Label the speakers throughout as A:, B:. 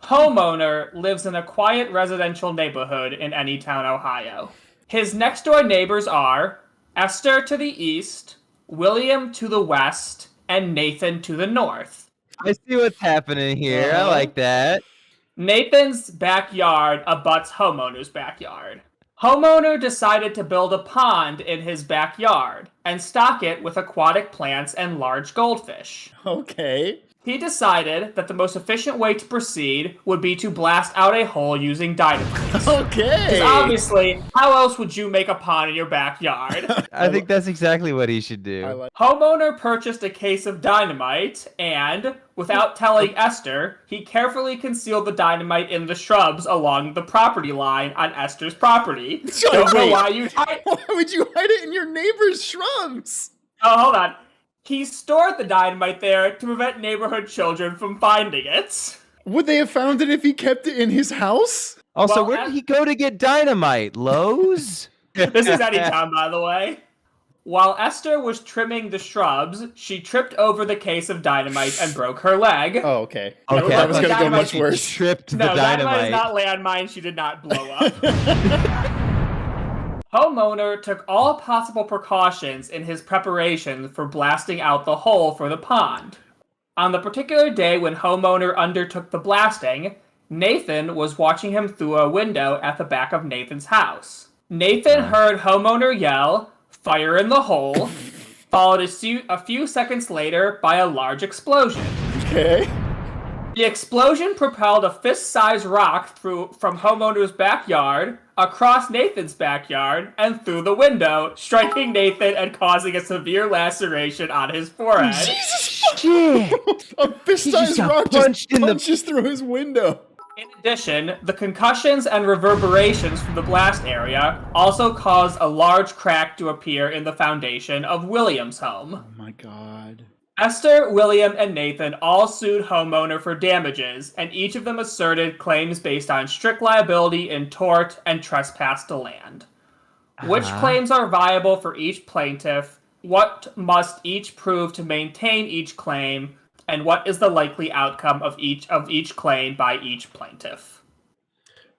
A: homeowner lives in a quiet residential neighborhood in Anytown, Ohio. His next-door neighbors are Esther to the east, William to the west, and Nathan to the north.
B: I see what's happening here. I like that.
A: Nathan's backyard abuts homeowner's backyard. Homeowner decided to build a pond in his backyard and stock it with aquatic plants and large goldfish.
C: Okay.
A: He decided that the most efficient way to proceed would be to blast out a hole using dynamite.
C: Okay.
A: Because obviously, how else would you make a pond in your backyard?
B: I think that's exactly what he should do.
A: Homeowner purchased a case of dynamite and, without telling Esther, he carefully concealed the dynamite in the shrubs along the property line on Esther's property. Don't know why you hide.
C: Why would you hide it in your neighbor's shrubs?
A: Oh, hold on. He stored the dynamite there to prevent neighborhood children from finding it.
C: Would they have found it if he kept it in his house?
B: Also, where did he go to get dynamite? Lowe's?
A: This is Anytown, by the way. While Esther was trimming the shrubs, she tripped over the case of dynamite and broke her leg.
C: Oh, okay.
B: Okay,
C: That was going to go much worse.
B: She tripped the
A: No, dynamite is
B: dynamite.
A: not landmine. She did not blow up. Homeowner took all possible precautions in his preparation for blasting out the hole for the pond. On the particular day when homeowner undertook the blasting, Nathan was watching him through a window at the back of Nathan's house. Nathan heard homeowner yell, "Fire in the hole," followed a few seconds later by a large explosion.
C: Okay.
A: The explosion propelled a fist-sized rock from homeowner's backyard, across Nathan's backyard, and through the window, striking Nathan and causing a severe laceration on his forehead.
C: Jesus!
B: Shit.
C: A fist-sized rock just punches through his window.
A: In addition, the concussions and reverberations from the blast area also caused a large crack to appear in the foundation of William's home.
C: Oh my god.
A: Esther, William, and Nathan all sued homeowner for damages, and each of them asserted claims based on strict liability in tort and trespass to land. Which claims are viable for each plaintiff? What must each prove to maintain each claim? And what is the likely outcome of each claim by each plaintiff?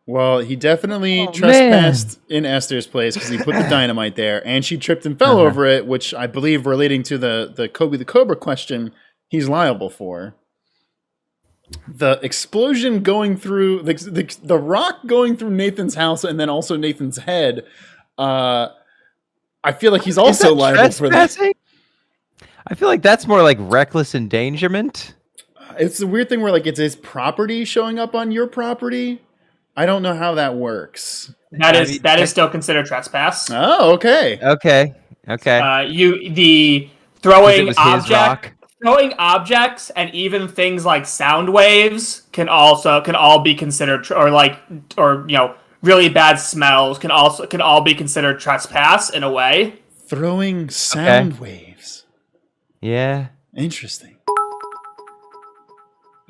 C: Well, he definitely trespassed in Esther's place because he put the dynamite there, and she tripped and fell over it, which I believe, relating to the Kobe the Cobra question, he's liable for. The explosion going through the rock going through Nathan's house and then also Nathan's head. I feel like he's also liable for that.
B: I feel like that's more like reckless endangerment.
C: It's a weird thing where like it's his property showing up on your property. I don't know how that works.
A: That is still considered trespass.
C: Oh, okay.
B: Okay.
A: Throwing objects and even things like sound waves can all be considered, really bad smells can all be considered trespass in a way.
C: Throwing sound waves.
B: Yeah.
C: Interesting.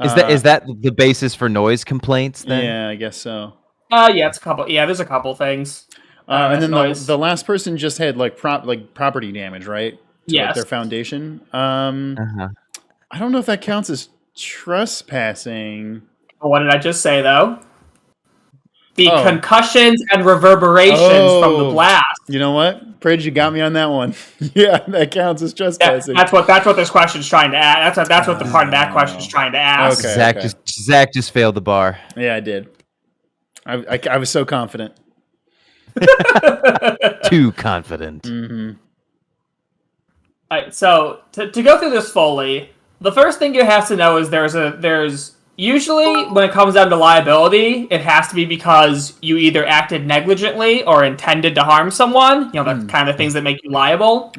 B: Is that the basis for noise complaints then?
C: Yeah, I guess so.
A: Yeah, it's a couple. Yeah, there's a couple things.
C: And then the last person just had property damage, right?
A: Yes.
C: Their foundation. I don't know if that counts as trespassing.
A: What did I just say though? The concussions and reverberations from the blast.
C: You know what, Pridge, you got me on that one. Yeah, that counts as trespassing.
A: That's what this question's trying to ask. That's what the part of that question's trying to ask.
C: Okay,
B: Zach just failed the bar.
C: Yeah, I did. I was so confident.
B: Too confident.
C: Mm-hmm.
A: All right, so to go through this fully, the first thing you have to know is there's usually when it comes down to liability, it has to be because you either acted negligently or intended to harm someone. You know, the kind of things that make you liable.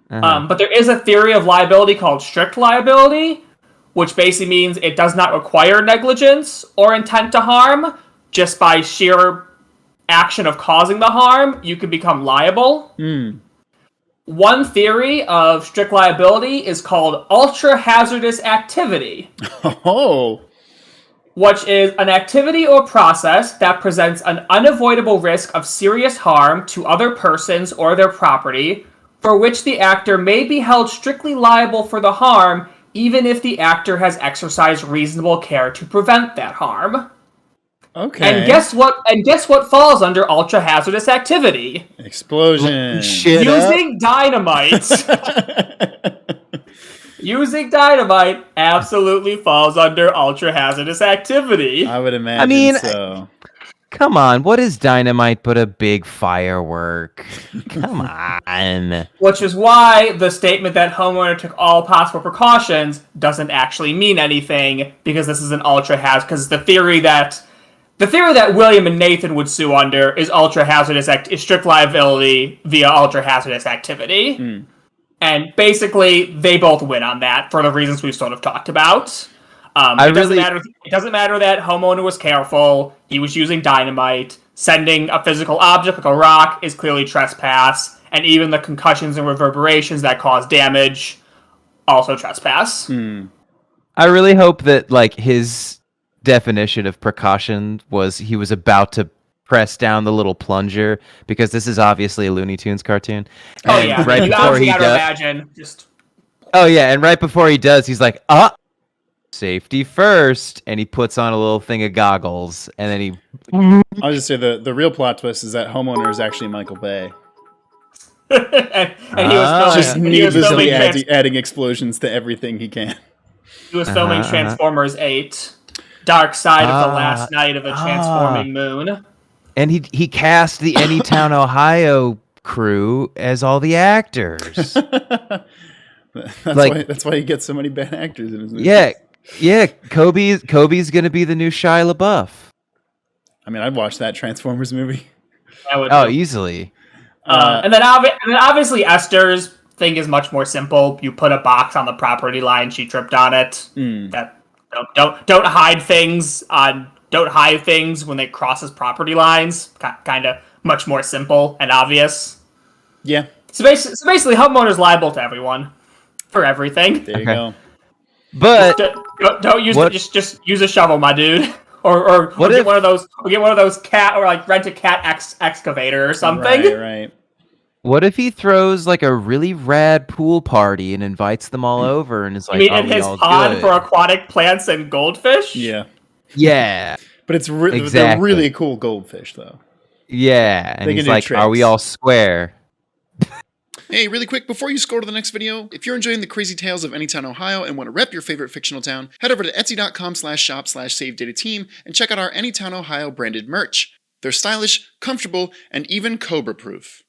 A: But there is a theory of liability called strict liability, which basically means it does not require negligence or intent to harm. Just by sheer action of causing the harm, you can become liable. One theory of strict liability is called ultra-hazardous activity. Which is an activity or process that presents an unavoidable risk of serious harm to other persons or their property, for which the actor may be held strictly liable for the harm, even if the actor has exercised reasonable care to prevent that harm.
C: Okay.
A: And guess what? And guess what falls under ultra hazardous activity?
C: Explosion.
B: Shit.
A: Using dynamite. Using dynamite absolutely falls under ultra hazardous activity.
C: I would imagine so.
B: Come on, what is dynamite but a big firework? Come on.
A: Which is why the statement that homeowner took all possible precautions doesn't actually mean anything, because this is an ultra hazard. Because the theory that William and Nathan would sue under is ultra hazardous is strict liability via ultra hazardous activity, and basically they both win on that for the reasons we've sort of talked about. It doesn't matter that homeowner was careful. He was using dynamite. Sending a physical object like a rock is clearly trespass. And even the concussions and reverberations that cause damage also trespass.
B: I really hope that like his definition of precaution was he was about to press down the little plunger, because this is obviously a Looney Tunes cartoon.
A: Oh
B: And
A: yeah,
B: right
A: you
B: before he
A: gotta
B: does.
A: imagine just.
B: Oh yeah, and right before he does, he's like, safety first, and he puts on a little thing of goggles, and then he.
C: I'll just say the real plot twist is that homeowner is actually Michael Bay.
A: and he was
C: Just
A: filming, he was
C: needlessly
A: filming,
C: adding explosions to everything he can.
A: he was filming Transformers 8, Dark Side of the Last Night of a Transforming Moon.
B: And he cast the Anytown, Ohio crew as all the actors.
C: That's why he gets so many bad actors in his movies.
B: Yeah. Kobe's gonna be the new Shia LaBeouf.
C: I mean, I'd watch that Transformers movie.
B: Easily.
A: And then obviously Esther's thing is much more simple. You put a box on the property line. She tripped on it. That don't hide things on. Don't hide things when they crosses property lines. Kind of much more simple and obvious.
C: Yeah.
A: So basically, homeowner's liable to everyone for everything.
C: There you go.
B: But
A: Don't use just use a shovel, my dude. Or get one of those cat, or like rent a cat excavator or something.
C: Right.
B: what if he throws like a really rad pool party and invites them all over and is like,
A: You mean in his pond for aquatic plants and goldfish?
C: Yeah.
B: Yeah.
C: But it's
B: Exactly.
C: they're really cool goldfish, though.
B: Yeah. And
C: They
B: he's
C: can do
B: like, are we
C: tricks.
B: all square?
D: Hey, really quick, before you scroll to the next video, if you're enjoying the crazy tales of Anytown, Ohio and want to rep your favorite fictional town, head over to etsy.com/shop/savedatateam and check out our Anytown, Ohio branded merch. They're stylish, comfortable, and even Cobra-proof.